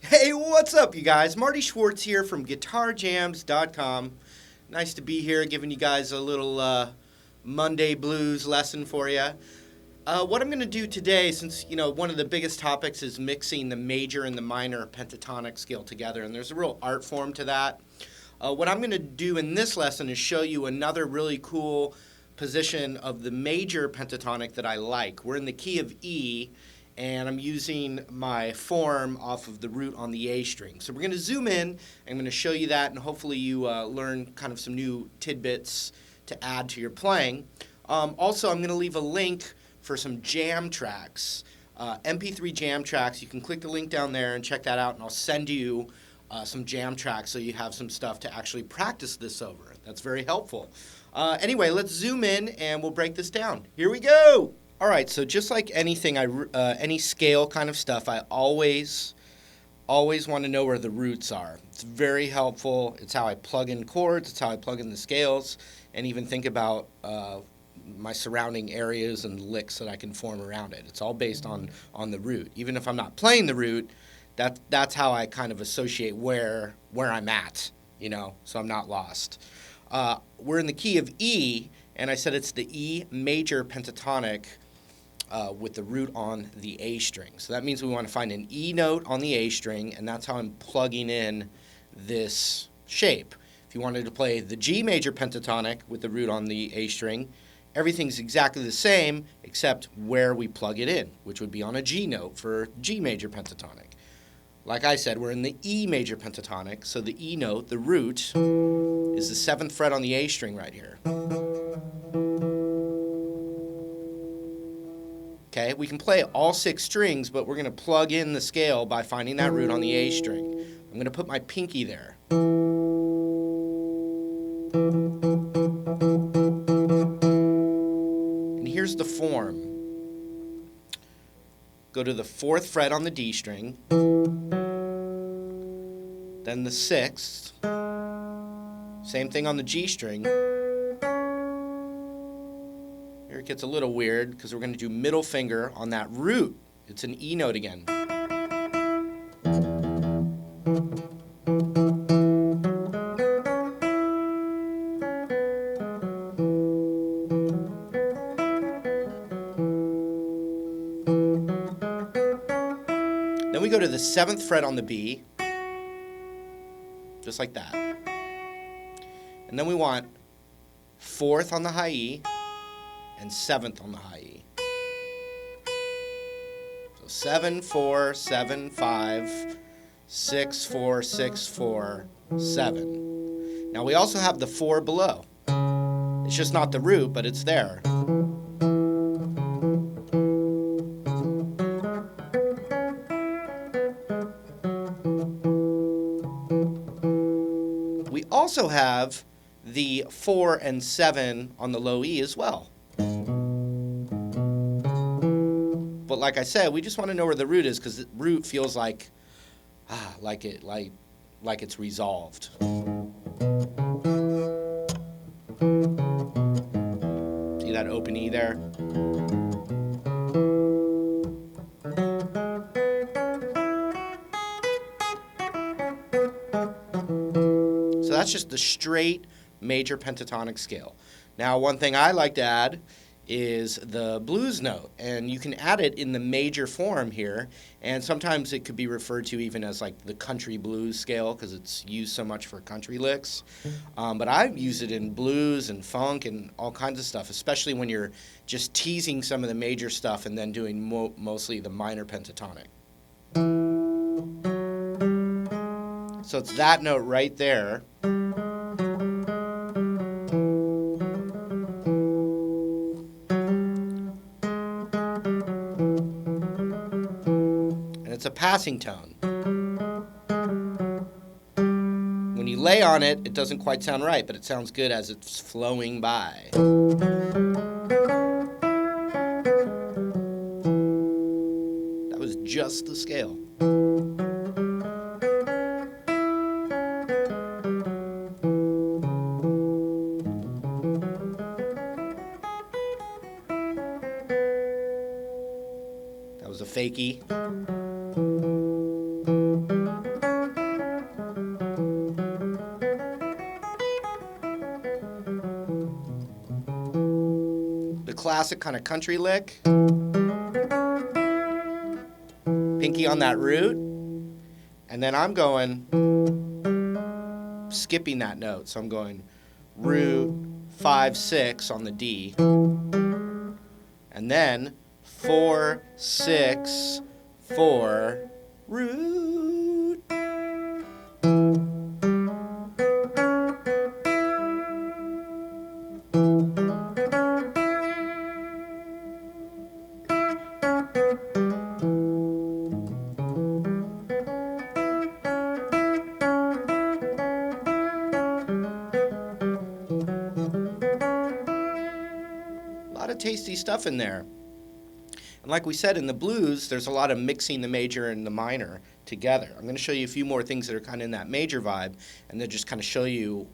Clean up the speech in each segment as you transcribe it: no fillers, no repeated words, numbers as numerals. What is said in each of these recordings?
Hey, what's up, you guys? Marty Schwartz here from GuitarJams.com. Nice to be here giving you guys a little Monday blues lesson for you. What I'm going to do today, since, one of the biggest topics is mixing the major and the minor pentatonic scale together, and there's a real art form to that. What I'm going to do in this lesson is show you another really cool position of the major pentatonic that I like. We're in the key of E, and I'm using my form off of the root on the A string. So we're going to zoom in, I'm going to show you that, and hopefully you learn kind of some new tidbits to add to your playing. Also, I'm going to leave a link for some jam tracks, MP3 jam tracks. You can click the link down there and check that out, and I'll send you some jam tracks so you have some stuff to actually practice this over. That's very helpful. Anyway, let's zoom in and we'll break this down. Here we go! All right, so just like anything, any scale kind of stuff, I always want to know where the roots are. It's very helpful. It's how I plug in chords. It's how I plug in the scales, and even think about my surrounding areas and licks that I can form around it. It's all based on the root. Even if I'm not playing the root, that's how I kind of associate where I'm at, so I'm not lost. We're in the key of E, and I said it's the E major pentatonic with the root on the A string. So that means we want to find an E note on the A string, and that's how I'm plugging in this shape. If you wanted to play the G major pentatonic with the root on the A string, everything's exactly the same except where we plug it in, which would be on a G note for G major pentatonic. Like I said, we're in the E major pentatonic, so the E note, the root, is the 7th fret on the A string right here. Okay, we can play all 6 strings, but we're going to plug in the scale by finding that root on the A string. I'm going to put my pinky there. And here's the form. Go to the 4th fret on the D string, then the 6th, same thing on the G string. Here it gets a little weird because we're going to do middle finger on that root. It's an E note again. Then we go to the 7th fret on the B, just like that. And then we want 4th on the high E and 7th on the high E. So 7, 4, 7, 5, 6, 4, 6, 4, 7. Now we also have the 4 below. It's just not the root, but it's there. We also have the 4 and 7 on the low E as well. But like I said, we just want to know where the root is because the root feels like it's resolved. See that open E there? So that's just the straight major pentatonic scale. Now, one thing I like to add is the blues note, and you can add it in the major form here, and sometimes it could be referred to even as like the country blues scale because it's used so much for country licks. But I've used it in blues and funk and all kinds of stuff, especially when you're just teasing some of the major stuff and then doing mostly the minor pentatonic. So it's that note right there. It's a passing tone. When you lay on it, it doesn't quite sound right, but it sounds good as it's flowing by. That was just the scale. That was a fakie. Classic kind of country lick. Pinky on that root. And then I'm going, skipping that note. So I'm going root, 5, 6 on the D. And then 4, 6, 4, root. Tasty stuff in there. And like we said, in the blues, there's a lot of mixing the major and the minor together. I'm going to show you a few more things that are kind of in that major vibe, and then just kind of show you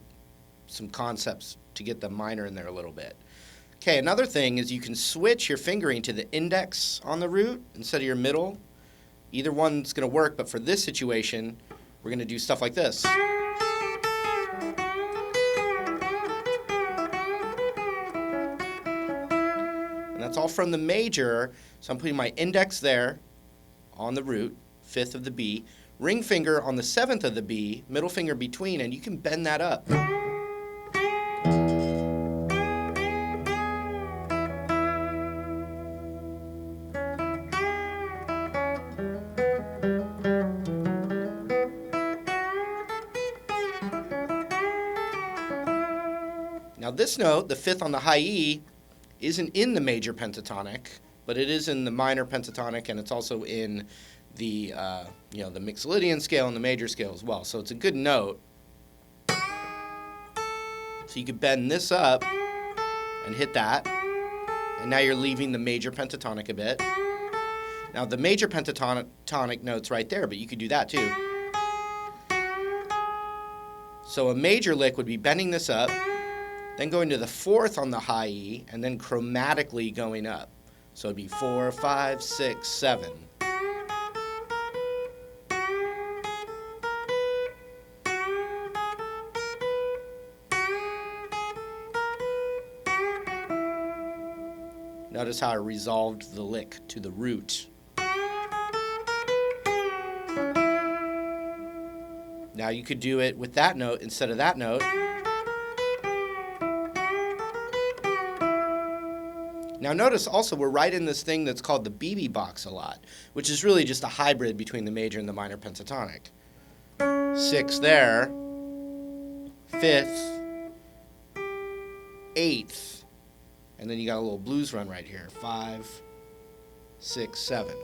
some concepts to get the minor in there a little bit. Okay, another thing is you can switch your fingering to the index on the root instead of your middle. Either one's going to work, but for this situation, we're going to do stuff like this. That's all from the major, so I'm putting my index there on the root, 5th of the B, ring finger on the 7th of the B, middle finger between, and you can bend that up. Now this note, the 5th on the high E, isn't in the major pentatonic, but it is in the minor pentatonic, and it's also in the the Mixolydian scale and the major scale as well. So it's a good note. So you could bend this up and hit that, and now you're leaving the major pentatonic a bit. Now the major pentatonic note's right there, but you could do that too. So a major lick would be bending this up, then going to the 4th on the high E, and then chromatically going up. So it'd be 4, 5, 6, 7. Notice how I resolved the lick to the root. Now you could do it with that note instead of that note. Now notice also we're right in this thing that's called the BB box a lot, which is really just a hybrid between the major and the minor pentatonic. 6 there, 5th, 8th, and then you got a little blues run right here. 5, 6, 7.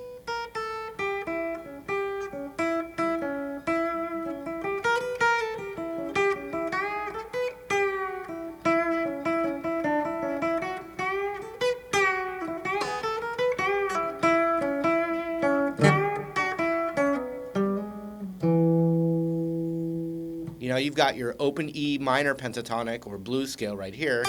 You know, you've got your open E minor pentatonic or blues scale right here.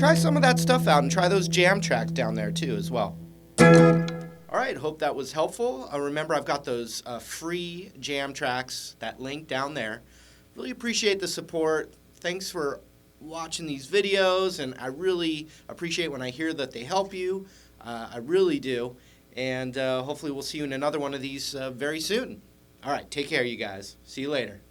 try some of that stuff out and try those jam tracks down there too as well. All right, hope that was helpful. Remember, I've got those free jam tracks, that link down there. Really appreciate the support. Thanks for watching these videos, and I really appreciate when I hear that they help you. I really do. And hopefully we'll see you in another one of these very soon. All right, take care, you guys. See you later.